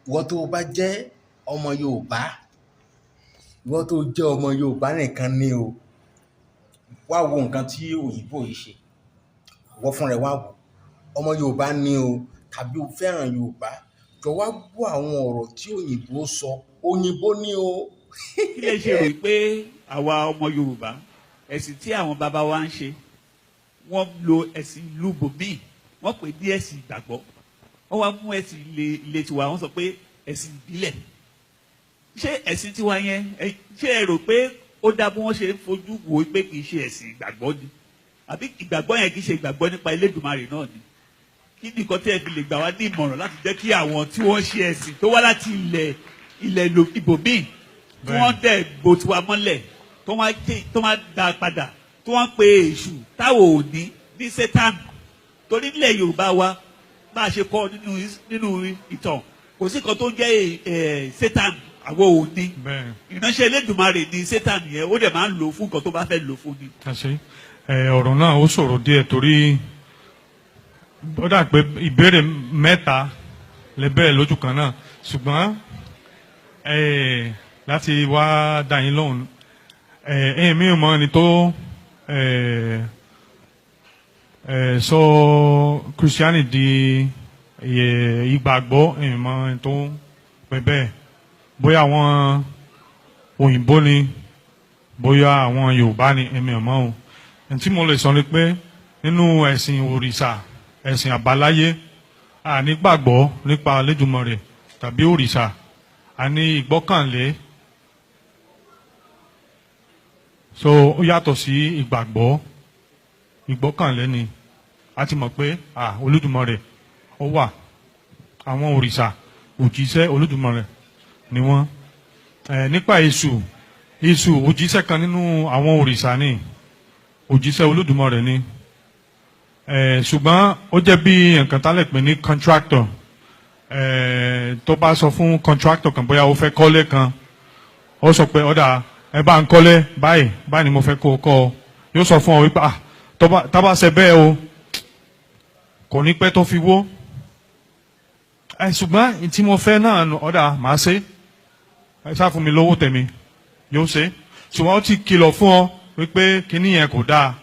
ìwọ tó bá jẹ́ ọmọ Yorùbá, ìwọ tó jẹ́ ọmọ Yorùbá nìkan ni o, wá wo nǹkan tí òyìnbó yìí ṣe. Ìwọ fún rẹ̀ wá wò. Ọmọ Yorùbá ni o, tàbí o fẹ́ràn Yorùbá, jọ wá gbọ́ àwọn ọ̀rọ̀ tí òyìnbó sọ. Òyìnbó ni o. Kí lẹ ṣe rò pé àwa ọmọ Yorùbá ẹ̀sìn tí àwọn bàbá wa ń ṣe, wọ́n lo ẹ̀sìn ìlú bòmíì, wọ́n pè ní ẹ̀sìn ìgbàgbọ́. Wọ́n wá mú ẹ̀sìn ilé tiwa, wọ́n sọ pé ẹ̀sìn ìbílẹ̀. Ṣé ẹ̀sìn tiwa yẹn, ṣé ẹ rò pé ó dá bí wọ́n ṣe ń fojú wò pé kì í ṣe ẹ̀sìn ìgbàgbọ́ ni? Àbí ìgbàgbọ́ yẹn kì í ṣe ìgbàgbọ́ nípa Elédùmarè náà ni? Kí ni nǹkan tí ẹ fi lè gbà wá ní ìmọ̀ràn láti jẹ́ kí àwọn tí wọ́n ṣe ẹ̀sìn tó wá láti ilẹ̀ ibòmíì tí wọ́n dẹ̀ bò tiwa mọ́lẹ̀ tó wá dá padà tí wọ́n pe èṣù táwọn ò ní Satan? Torí nílẹ̀ Yorùbá wa bá a ṣe kọ́ nínú ìtàn, kò sí kan tó jẹ́ Satan, àwọn ò ní. Ìránṣẹ́ Elédùmarè ni Satan yẹn, ó dẹ̀ máa ń lò fún nǹkan tó bá fẹ́ lò fún ni. Ọ̀rọ̀ náà ó ṣòro díẹ̀ torí ó dà pé ìbéèrè mẹ́ta lè bẹ̀rẹ̀ lójú kan náà, ṣùgbọ́n láti wá dá yín lóhùn, mi ò mọ ẹni tó sọ Christianity di ìgbàgbọ́, mi ò mọ ẹni tó pè bẹ́ẹ̀. Bóyá àwọn òyìnbó ni, bóyá àwọn Yorùbá ni, èmi ò mọ̀ o. Ẹni tí mo lè sọ ni pé nínú ẹ̀sìn òrìṣà, ẹ̀sìn àbáláyé, a ní gbàgbọ́ nípa Elédùmarè tàbí òrìṣà, a ní ìgbọ́kànlé. So ó yàtọ̀ sí ìgbàgbọ́. Ìgbọ́kànlé ni a ti mọ̀ pé Olódùmarè ó wà, àwọn òrìṣà òjíṣẹ́ Olódùmarè ni wọ́n. Nípa Èṣù òjíṣẹ́ kan nínú àwọn òrìṣà ni, òjíṣẹ́ Olódùmarè ni. Ṣùgbọ́n ó jẹ́ bí nǹkan tá lè pè ní contractor. Tó bá sọ fún contractor kan bóyá ó fẹ́ kọ́lé kan, ó sọ pé ọ̀dà ẹ bá ń kọ́lé báyìí ni mo fẹ́ kó o kọ́ ọ. Yóò sọ fún ọ wípé tá bá ṣe bẹ́ẹ̀ o kò ní pẹ́ tó fi wó. Ṣùgbọ́n tí mo fẹ́ náà ọ̀dà màá ṣe, ẹ sá fún mi lówó tèmi, yóò ṣe. Ṣùgbọ́n ó ti kìlọ̀ fún ọ wípé kíní yẹn kò dáa.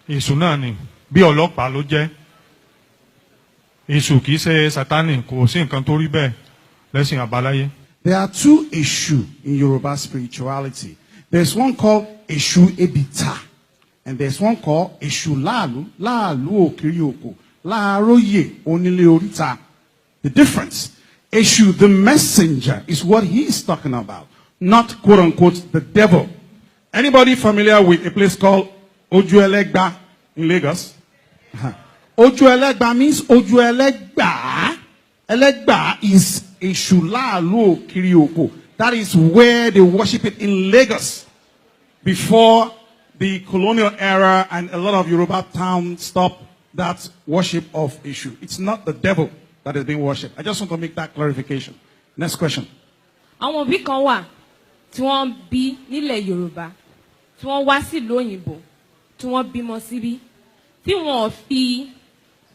Èṣù náà ni, bí ọlọ́pàá ló jẹ́. Èṣù kìí ṣe Sátánì, kò sí nǹkan tó rí bẹ́ẹ̀ lẹ́sìn àbáláyé. There are two Eshu in Yoruba spirituality. There's one called Eshu Ebita, and there's one called Eshu Laalu, Laalu Okirioko, Laaroye Onile Orita. The difference, Eshu, the messenger, is what he's talking about, not quote unquote the devil. Anybody familiar with a place called Ojuelegba in Lagos? Ojuelegba means Ojuelegba. Elegba is Eshu Laalu Okirioko. That is where they worship it in Lagos. Before the colonial era and a lot of Yoruba towns stopped that worship of Eshu. It's not the devil that is being worshipped. I just want to make that clarification. Next question. Àwọn òbí kan wà tí wọ́n bí nílẹ̀ Yorùbá, tí wọ́n wá sílùú òyìnbó, tí wọ́n bímọ síbí, tí wọ́n fi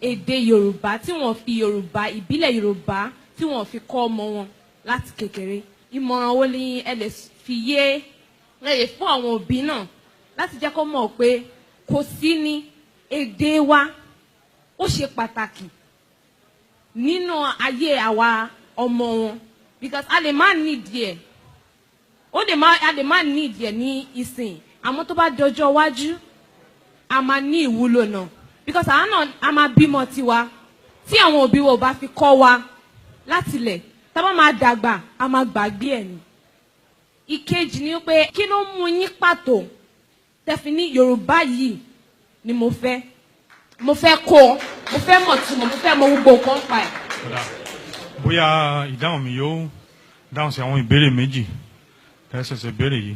èdè Yorùbá, tí wọ́n fi Yorùbá, ìbílẹ̀ Yorùbá, tí wọ́n fi kọ́ ọmọ wọn láti kékeré. Ìmọ̀ràn wo ni ẹ lè fi yé lè fún àwọn òbí náà láti jẹ́ kó mọ̀ pé kò sí ní èdè wa, ó ṣe pàtàkì nínú ayé àwa ọmọ wọn, because a lè má nídìí ẹ̀, a lè má nídìí ẹ̀ ní ìsìn, àmọ́ tó bá dọjọ́ iwájú a máa ní ìwúlò náà, because àwọn náà a máa bímọ tiwa tí àwọn òbí wa ò bá fi kọ́ wa láti lẹ̀, tá bá máa dàgbà a máa gbàgbé ẹ̀ ni. Ìkejì ni pé kí ló mú yín pàtó tẹ́fi ní Yorùbá yìí ni mo fẹ́ kó, mo fẹ́ mọ̀ túmọ̀, mo fẹ́ mọ̀ gbogbo nǹkan pa ẹ̀. Bóyá ìdáhùn mi yóò dáhùn sí àwọn ìbéèrè méjì tẹ́sẹ̀sẹ̀ béèrè yìí.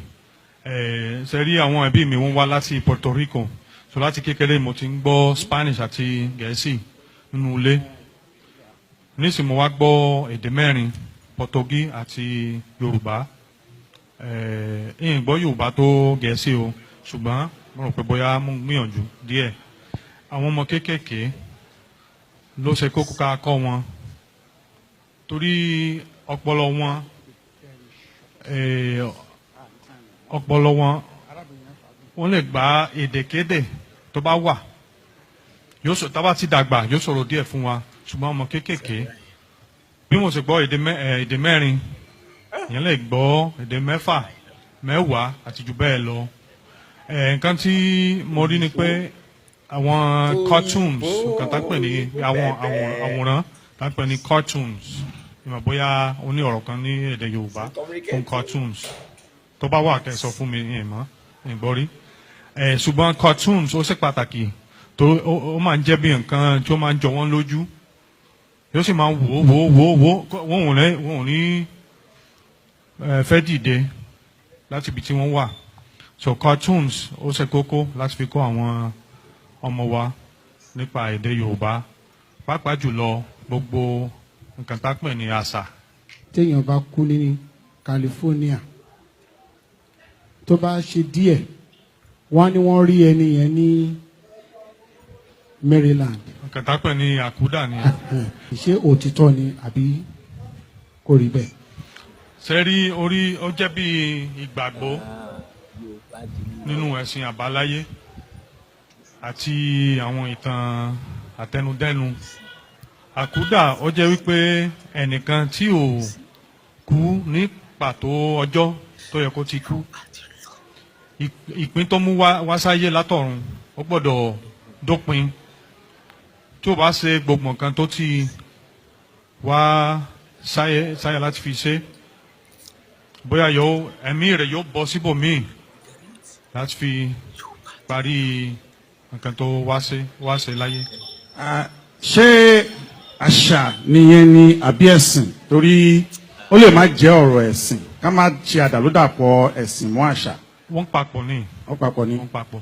Ṣe rí àwọn ẹbí mi wọ́n wá láti Puerto Rico, so láti kékeré mo ti ń gbọ́ Spanish àti Gẹ̀ẹ́sì nínú ilé. Nísìnyí mo wá gbọ́ èdè mẹ́rin, Portuguese àti Yorùbá. Ìyẹn gbọ́ Yorùbá tó Gẹ̀ẹ́sì o, ṣùgbọ́n mo rò pé bóyá mo gbìyànjú díẹ̀. Àwọn ọmọ kéékèèké ló ṣe kókó ká kọ́ wọn torí ọpọlọ wọn ọpọlọ wọn wọ́n lè gba èdèkédè tó bá wà yóò sọ tá bá ti dàgbà yóò sọ̀rọ̀ díẹ̀ fún wa ṣùgbọ́n ọmọ kéékèèké bí mo sì gbọ́ èdè mẹ́rin ìyẹn lè gbọ́ èdè mẹ́fà mẹ́wàá àti jù bẹ́ẹ̀ lọ nǹkan tí mo rí ni pé àwọn cartoons nǹkan tá ń pè ní àwọn àwòrán tá ń pè ní cartoons ìmọ̀ bóyá ó ní ọ̀rọ̀ kan ní èdè Yorùbá fún cartoons tó bá wà kẹ́ sọ fún mi ìmọ̀ ìgbọ́rí ṣùgbọ́n cartoons ó ṣe pàtàkì tó ó máa ń jẹ́ bí nǹkan tí ó máa ń jọ wọ́n lójú yóò sì máa wò wọ́n ò ní fẹ́ dìde láti ibi tí wọ́n wà so cartoons ó ṣe kókó láti fi kọ́ àwọn ọmọ wa nípa èdè Yorùbá pàápàá jùlọ gbogbo nǹkan tá a pè ní àṣà. téèyàn bá kú ní California tó bá ṣe díẹ̀ wọ́n ní wọ́n rí ẹni yẹn ní Maryland. nǹkan tá a pè ní àkúdà ni. ṣé òtítọ́ ni àbí kò rí bẹ́ẹ̀. sẹ́rí orí ó jẹ́ bí ìgbàgbọ́ nínú ẹ̀sìn àbáláyé àti àwọn ìtàn àtẹnudẹ́nu àkúdà ó jẹ́ wípé ẹnìkan tí ò kú ní pàtó ọjọ́ tó yẹ kó ti kú ìpín tó mú wá sáyé látọ̀run ó gbọ́dọ̀ dópin tí ó bá ṣe gbogbo nǹkan tó ti wá sáyé láti fi ṣe bóyá ẹ̀mí rẹ̀ yóò bọ́ síbòmíì láti fi parí nǹkan tó wá ṣe láyé. ṣé àṣà nìyẹn ni àbí ẹ̀sìn torí ó lè má jẹ́ ọ̀rọ̀ ẹ̀sìn ká má ṣe àdàlúdàpọ̀ ẹ̀sìn mọ́ àṣà. wọ́n papọ̀ ni. wọ́n papọ̀ ni. wọ́n papọ̀.